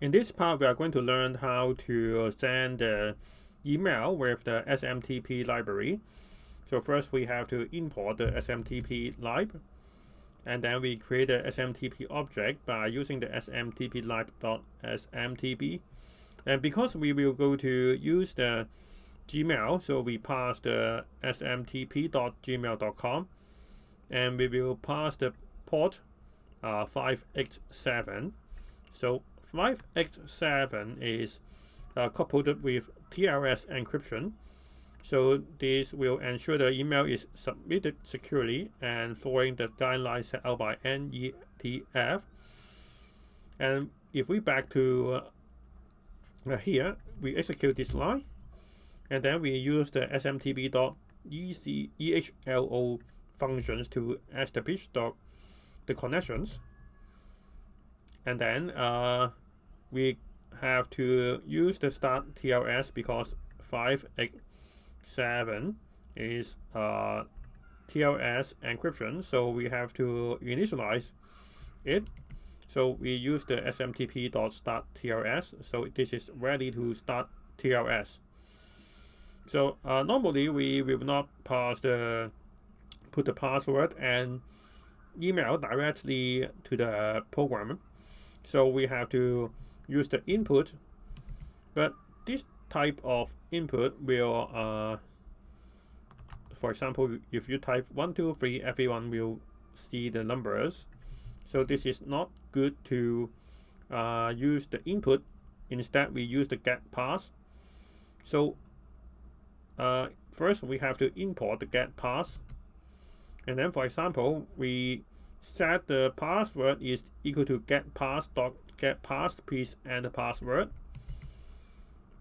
In this part, we are going to learn how to send the email with the SMTP library. So first we have to import the SMTP lib, and then we create a SMTP object by using the smtplib.smtp. And because we will go to use the Gmail, so we pass the smtp.gmail.com, and we will pass the port 5x7. So 5x7 is coupled with TLS encryption. So this will ensure the email is submitted securely and following the guidelines set out by NETF. And if we back to here, we execute this line, and then we use the smtp.ehlo functions to establish the connections. And then we have to use the start TLS because 5x7 is TLS encryption, so we have to initialize it. So we use the smtp.startTLS, so this is ready to start TLS. So normally we will not put the password and email directly to the program. So we have to use the input, but this type of input will, for example, if you type 1, 2, 3, everyone will see the numbers. So this is not good to use the input. Instead, we use the get pass. So first we have to import the get pass, and then for example, we set the password is equal to getPass, please enter password.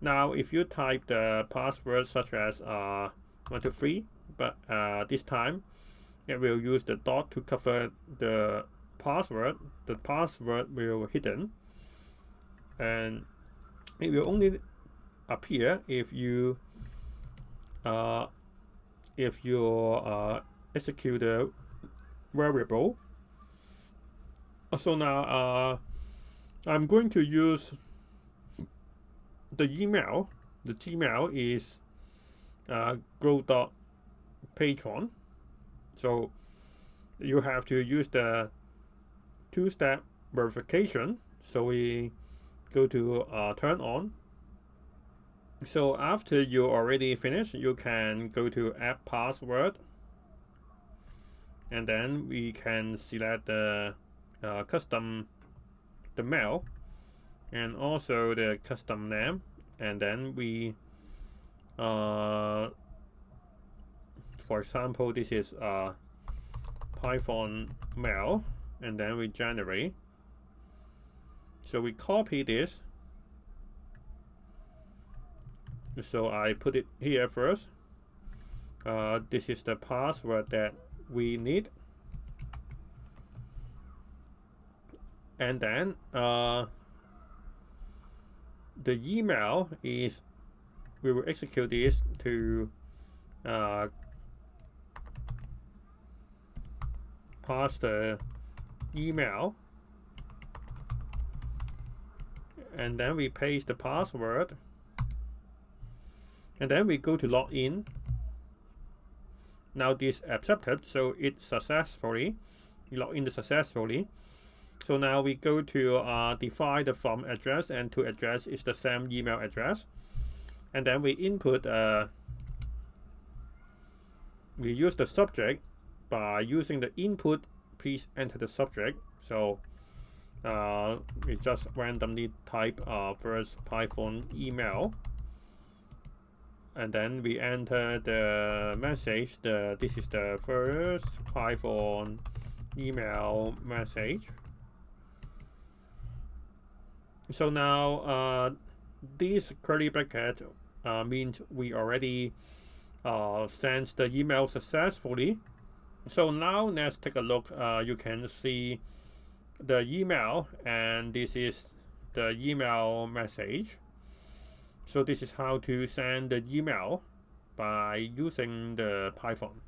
Now if you type the password such as 1, 2, 3, but this time it will use the dot to cover the password will hidden, and it will only appear if you execute a variable. So now I'm going to use the email. The Gmail is grow.patron. So you have to use the two-step verification. So we go to turn on. So after you already finish, you can go to add password, and then we can select the custom the mail and also the custom name, and then we for example, this is Python mail, and then we generate. So we copy this, so I put it here first. This is the password that we need, and then the email is, we will execute this to pass the email, and then we paste the password, and then we go to login. Now this accepted, so it successfully log in successfully. So now we go to define the from address, and to address is the same email address, and then we input we use the subject by using the input, please enter the subject. So we just randomly type first Python email, and then we enter the message. This is the first Python email message. So now this curly bracket means we already sent the email successfully. So now let's take a look. You can see the email, and this is the email message. So this is how to send the email by using the Python.